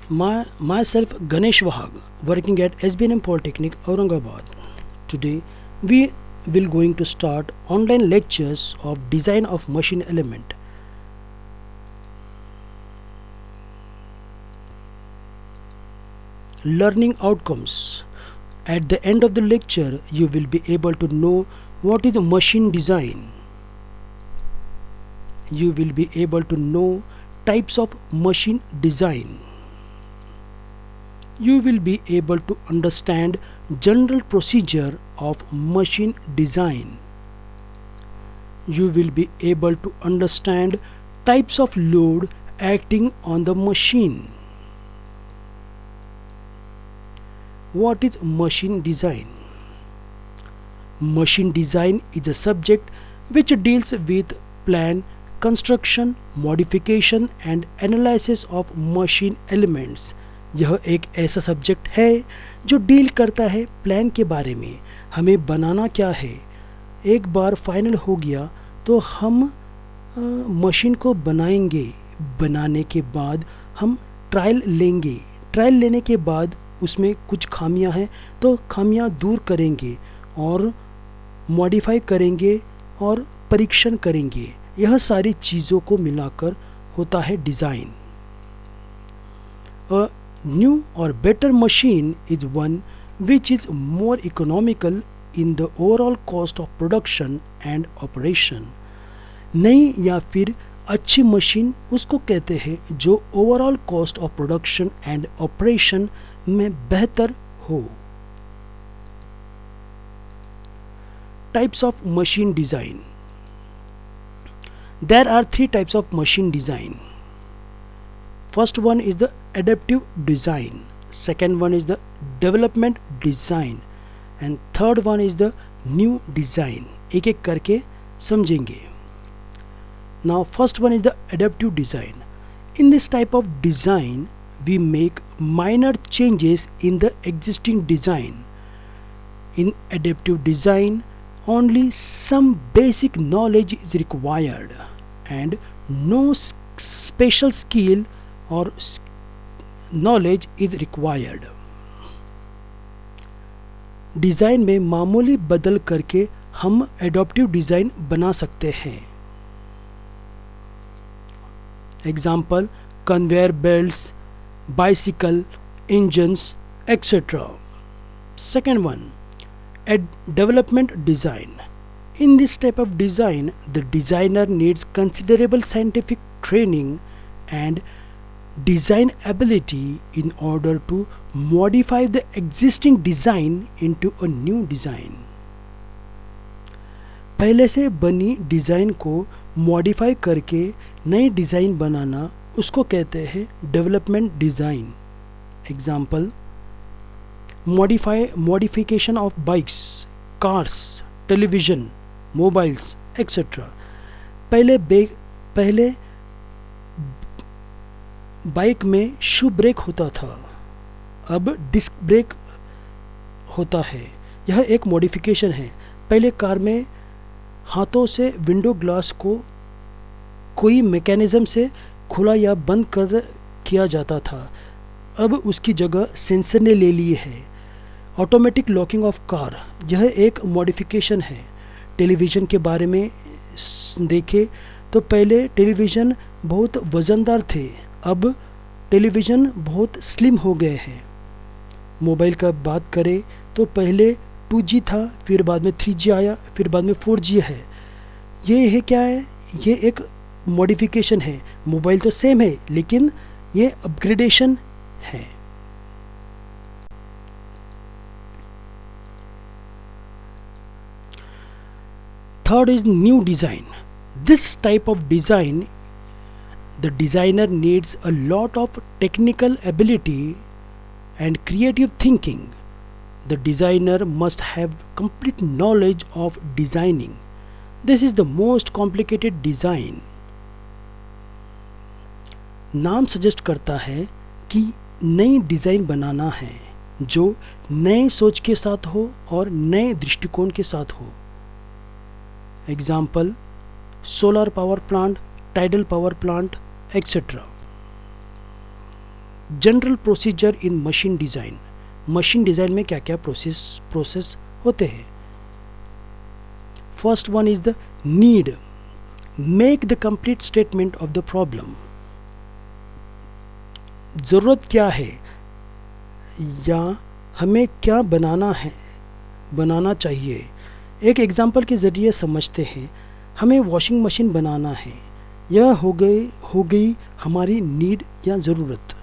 Myself Ganesh Wahag, working at SBNM Polytechnic, Aurangabad. Today we will going to start online lectures of design of machine element. Learning outcomes. At the end of the lecture, you will be able to know what is machine design. You will be able to know types of machine design. You will be able to understand general procedure of machine design. You will be able to understand types of load acting on the machine. What is machine design? Machine design is a subject which deals with plan, construction, modification and analysis of machine elements. यह एक ऐसा subject है जो deal करता है plan के बारे में, हमें बनाना क्या है। एक बार फाइनल हो गया तो हम मशीन को बनाएंगे। बनाने के बाद हम ट्रायल लेंगे। ट्रायल लेने के बाद उसमें कुछ खामियां हैं तो खामियां दूर करेंगे और मॉडिफाई करेंगे और परीक्षण करेंगे। यह सारी चीज़ों को मिलाकर होता है design. New or better machine is one which is more economical in the overall cost of production and operation. नई या फिर अच्छी मशीन उसको कहते हैं जो overall cost of production and operation में बेहतर हो। Types of machine design. There are three types of machine design. First one is the adaptive design, second one is the development design and third one is the new design. एक एक करके समझेंगे. Now first one is the adaptive design. In this type of design we make minor changes in the existing design. In adaptive design only some basic knowledge is required and no special skill or knowledge is required. Design में मामूली बदल करके हम adaptive design बना सकते हैं. Example conveyor belts, bicycle, engines etcetera. Second one, development design. In this type of design, the designer needs considerable scientific training and design ability in order to modify the existing design into a new design. पहले से बनी design को modify करके नई design बनाना उसको कहते हैं development design. Example modification of bikes, cars, television, mobiles etcetera. पहले बाइक में शू ब्रेक होता था, अब डिस्क ब्रेक होता है. यह एक मॉडिफिकेशन है. पहले कार में हाथों से विंडो ग्लास को कोई मैकेनिज़्म से खुला या बंद कर किया जाता था, अब उसकी जगह सेंसर ने ले ली है. ऑटोमेटिक लॉकिंग ऑफ कार, यह एक मॉडिफिकेशन है. टेलीविज़न के बारे में देखें तो पहले टेलीविज़न बहुत वज़नदार थे, अब टेलीविज़न बहुत स्लिम हो गए हैं. मोबाइल का बात करें तो पहले 2G था, फिर बाद में 3G आया, फिर बाद में 4G है. ये है क्या है? ये एक मॉडिफिकेशन है. मोबाइल तो सेम है लेकिन ये अपग्रेडेशन है. Third is new design. This type of design, the designer needs a lot of technical ability and creative thinking. The designer must have complete knowledge of designing. This is the most complicated design. नाम suggest करता है कि नई design बनाना है जो नए सोच के साथ हो और नए दृष्टिकोण के साथ हो. Example solar power plant, tidal power plant etcetera. General procedure इन मशीन डिज़ाइन। मशीन डिज़ाइन में क्या क्या प्रोसेस होते हैं। First one is the need, make the complete statement of the problem. ज़रूरत क्या है या हमें क्या बनाना चाहिए। एक एग्जांपल के ज़रिए समझते हैं। हमें वॉशिंग मशीन बनाना है, यह हो गई हमारी नीड या ज़रूरत।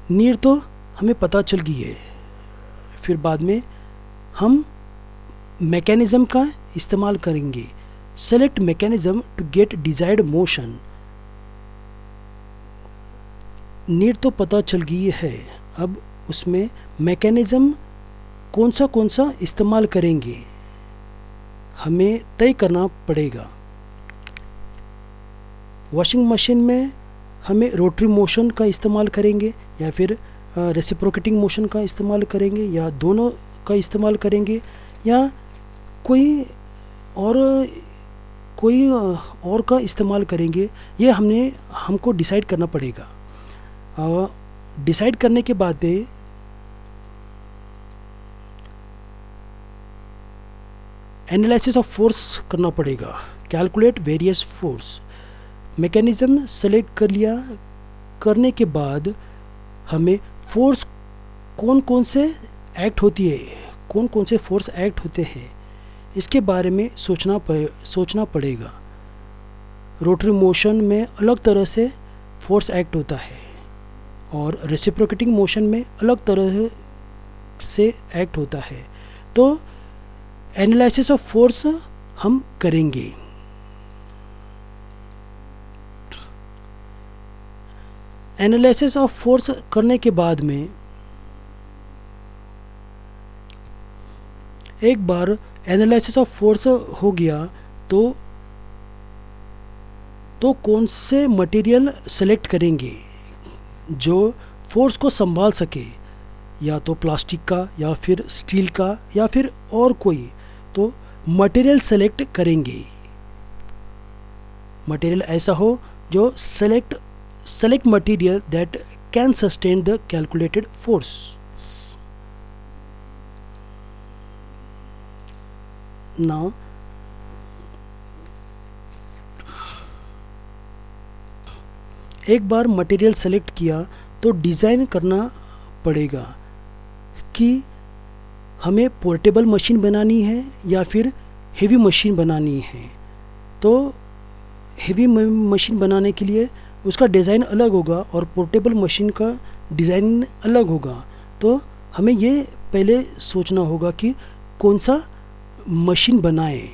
नीड तो हमें पता चल गई है। फिर बाद में हम मैकेनिज़्म का इस्तेमाल करेंगे। Select mechanism to get desired motion. Need तो पता चल गई है, अब उसमें मैकेनिज़्म कौन सा इस्तेमाल करेंगे हमें तय करना पड़ेगा। वॉशिंग मशीन में हमें रोटरी मोशन का इस्तेमाल करेंगे या फिर रेसिप्रोकेटिंग मोशन का इस्तेमाल करेंगे या दोनों का इस्तेमाल करेंगे या कोई और का इस्तेमाल करेंगे। ये हमको डिसाइड करना पड़ेगा। डिसाइड करने के बाद में एनालिसिस ऑफ फोर्स करना पड़ेगा। Calculate various force. Mechanism select कर लिया, करने के बाद हमें फोर्स कौन से एक्ट होती है, कौन से फोर्स एक्ट होते हैं, इसके बारे में सोचना पड़ेगा। रोटरी मोशन में अलग तरह से फोर्स एक्ट होता है और रेसिप्रोकेटिंग मोशन में अलग तरह से एक्ट होता है। तो एनालिसिस ऑफ फोर्स हम करेंगे। एनालिसिस ऑफ फोर्स करने के बाद में एक बार एनालिसिस ऑफ फोर्स हो गया तो कौन से मटेरियल सेलेक्ट करेंगे जो फोर्स को संभाल सके, या तो प्लास्टिक का या फिर स्टील का या फिर और कोई। तो मटेरियल सेलेक्ट करेंगे। मटेरियल ऐसा हो जो select material that can sustain the calculated force. Now एक बार मटेरियल सेलेक्ट किया तो डिज़ाइन करना पड़ेगा कि हमें पोर्टेबल मशीन बनानी है या फिर हेवी मशीन बनानी है। तो हेवी मशीन बनाने के लिए उसका डिज़ाइन अलग होगा और पोर्टेबल मशीन का डिज़ाइन अलग होगा। तो हमें ये पहले सोचना होगा कि कौन सा मशीन बनाए।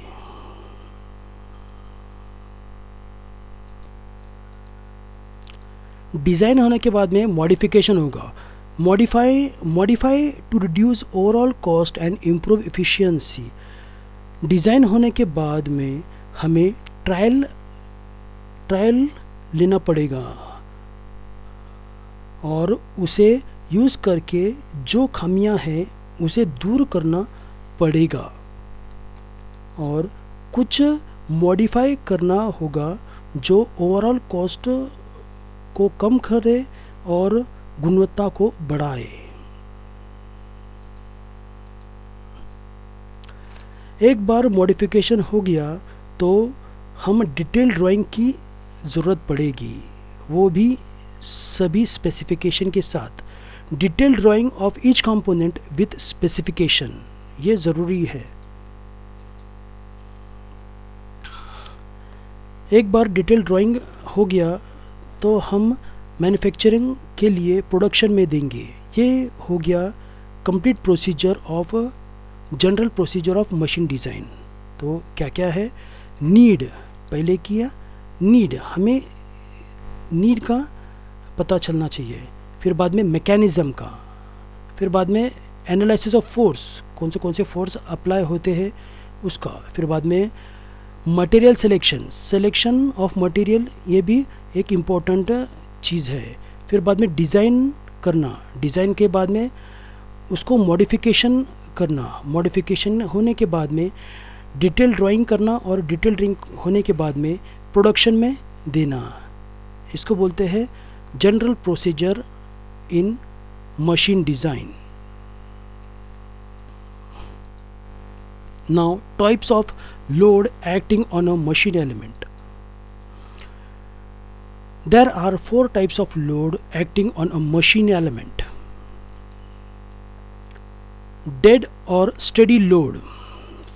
डिज़ाइन होने के बाद में मॉडिफिकेशन होगा। Modify to reduce overall cost and improve efficiency. Design होने के बाद में हमें ट्रायल लेना पड़ेगा और उसे यूज़ करके जो खामियां हैं उसे दूर करना पड़ेगा और कुछ मॉडिफाई करना होगा जो ओवरऑल कॉस्ट को कम करे और गुणवत्ता को बढ़ाए। एक बार मॉडिफिकेशन हो गया तो हम डिटेल ड्राइंग की ज़रूरत पड़ेगी, वो भी सभी स्पेसिफिकेशन के साथ। Detail drying of each component with specification, ये ज़रूरी है। एक बार डिटेल ड्राइंग हो गया तो हम मैन्युफैक्चरिंग के लिए प्रोडक्शन में देंगे। ये हो गया complete procedure of general procedure of machine design. तो क्या क्या है, नीड पहले किया, नीड हमें नीड का पता चलना चाहिए। फिर बाद में मैकेनिज़्म का, फिर बाद में एनालिसिस ऑफ फोर्स, कौन से फोर्स अप्लाई होते हैं उसका। फिर बाद में मटेरियल सिलेक्शन ऑफ मटेरियल, ये भी एक इम्पोर्टेंट चीज़ है। फिर बाद में डिज़ाइन करना, डिज़ाइन के बाद में उसको मॉडिफिकेशन करना, मॉडिफिकेशन होने के बाद में डिटेल ड्राइंग करना और डिटेल ड्राइंग होने के बाद में प्रोडक्शन में देना, इसको बोलते हैं general procedure in machine design. Now, types of load acting on a machine element. There are 4 types of load acting on a machine element. Dead or steady load.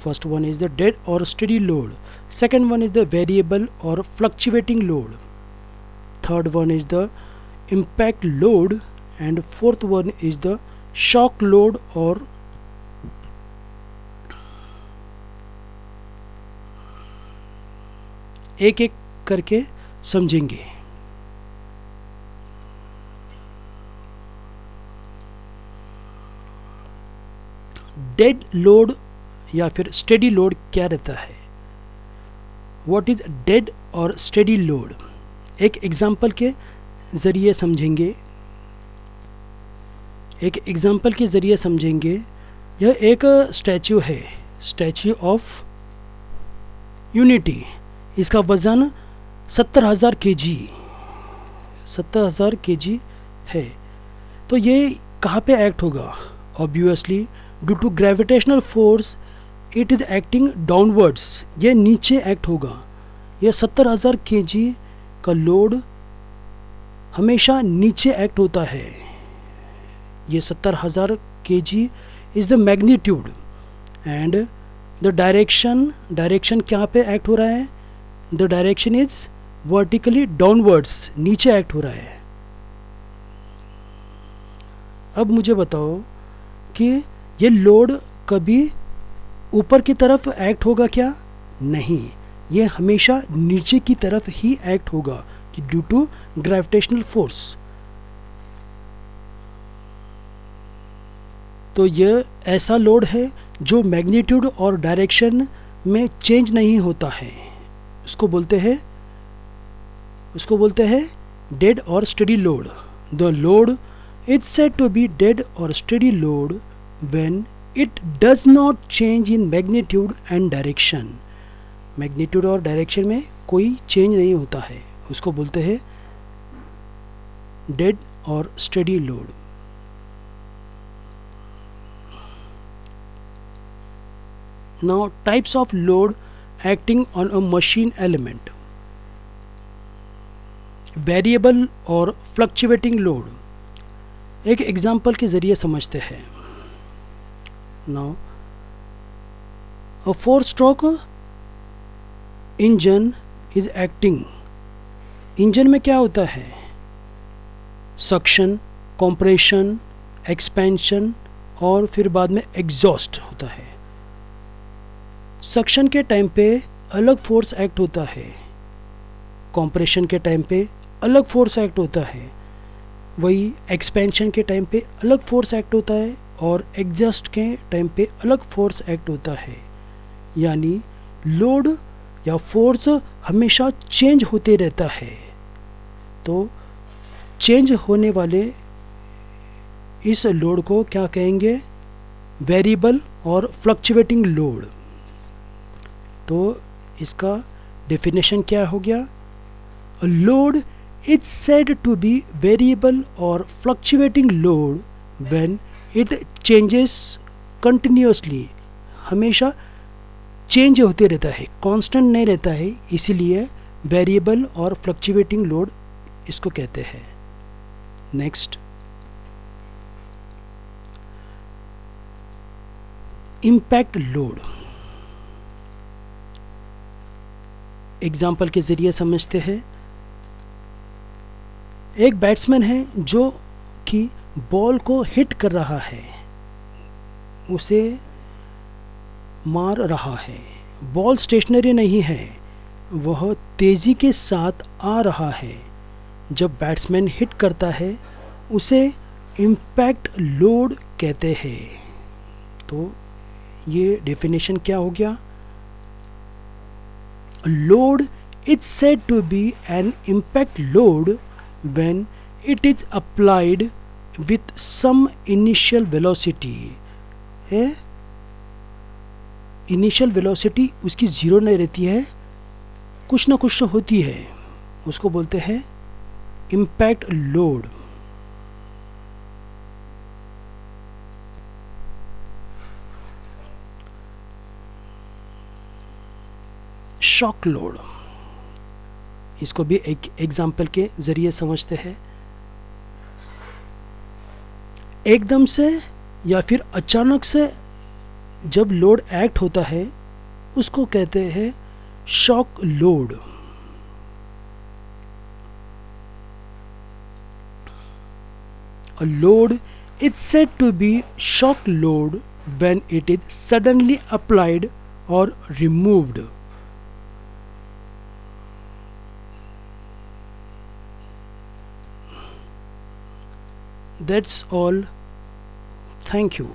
First one is the dead or steady load. Second one is the variable or fluctuating load. Third one is the impact load, and fourth one is the shock load or एक एक करके समझेंगे. Dead load या फिर steady load क्या रहता है? What is dead और स्टेडी लोड? एक एग्जाम्पल के ज़रिए समझेंगे. यह एक स्टैचू है, स्टैचू ऑफ यूनिटी. इसका वज़न 70,000 kg है. तो ये कहाँ पे एक्ट होगा? Obviously due to gravitational force it is acting downwards. ये नीचे एक्ट होगा. ये 70,000 kg का लोड हमेशा नीचे एक्ट होता है. ये 70,000 kg is the magnitude and the direction क्या पे एक्ट हो रहा है? The direction is vertically downwards, नीचे एक्ट हो रहा है. अब मुझे बताओ कि ये लोड कभी ऊपर की तरफ एक्ट होगा क्या? नहीं, ये हमेशा नीचे की तरफ ही एक्ट होगा ड्यू टू ग्रेविटेशनल फोर्स. तो ये ऐसा लोड है जो मैग्नीट्यूड और डायरेक्शन में चेंज नहीं होता है. उसको बोलते हैं डेड और steady load. The load is said to be dead और steady load when it does not change in magnitude and direction. Magnitude और डायरेक्शन में कोई चेंज नहीं होता है. उसको बोलते हैं डेड और steady load. Now, types of load acting on a machine element. Variable और फ्लक्चुएटिंग लोड. एक एग्जाम्पल के ज़रिए समझते हैं. Now a 4-stroke engine is acting. Engine में क्या होता है? सक्शन, कंप्रेशन, एक्सपेंशन और फिर बाद में एग्जॉस्ट होता है. सक्शन के टाइम पे अलग फोर्स एक्ट होता है, कंप्रेशन के टाइम पे अलग फोर्स एक्ट होता है, वही एक्सपेंशन के टाइम पे अलग फोर्स एक्ट होता है और एग्जॉस्ट के टाइम पे अलग फोर्स एक्ट होता है. यानी लोड या फोर्स हमेशा चेंज होते रहता है. तो चेंज होने वाले इस लोड को क्या कहेंगे? वेरिएबल और फ्लक्चुएटिंग लोड. तो इसका डेफिनेशन क्या हो गया? A load is said to be variable और fluctuating load when it changes continuously. हमेशा चेंज होते रहता है, कांस्टेंट नहीं रहता है, इसीलिए वेरिएबल और फ्लक्चुएटिंग लोड इसको कहते हैं. Next, impact load. एग्जाम्पल के ज़रिए समझते हैं. एक बैट्समैन है जो कि बॉल को हिट कर रहा है, उसे मार रहा है. बॉल स्टेशनरी नहीं है, वह तेज़ी के साथ आ रहा है. जब बैट्समैन हिट करता है उसे इम्पैक्ट लोड कहते हैं. तो ये डेफिनेशन क्या हो गया? Load is said to be an impact load when it is applied with some initial velocity. है इनिशियल वेलोसिटी उसकी ज़ीरो नहीं रहती है, कुछ ना कुछ तो होती है. उसको बोलते हैं इम्पैक्ट लोड। शॉक लोड, इसको भी एक एग्जाम्पल के ज़रिए समझते हैं। एकदम से या फिर अचानक से जब लोड एक्ट होता है उसको कहते हैं shock load. A load is said to be shock load when it is suddenly applied or removed. That's all. Thank you.